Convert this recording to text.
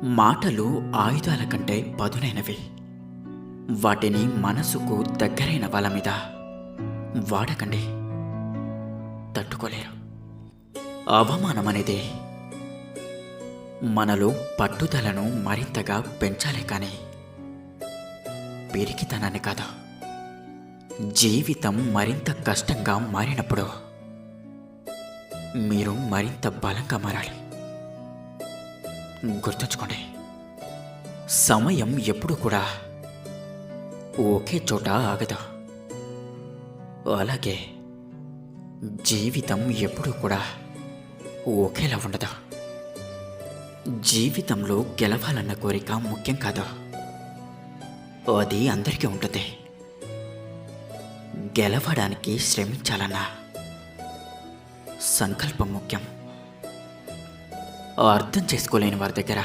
మాటలు ఆయుధాల కంటే పదునైనవి. వాటిని మనసుకు దగ్గరైన వాళ్ళ మీద వాడకండి, తట్టుకోలేరు. అవమానం అనేది మనలో పట్టుదలను మరింతగా పెంచాలే కానీ పిరికితనాన్ని కాదు. జీవితం మరింత కష్టంగా మారినప్పుడు మీరు మరింత బలంగా మారాలి. గుర్తుంచుకోండి, సమయం ఎప్పుడు కూడా ఒకే చోట ఆగదు. అలాగే జీవితం ఎప్పుడూ కూడా ఒకేలా ఉండదు. జీవితంలో గెలవాలన్న కోరిక ముఖ్యం కాదు, అది అందరికీ ఉంటుంది. గెలవడానికి శ్రమించాలన్న సంకల్పం ముఖ్యం. అర్థం చేసుకోలేని వారి దగ్గర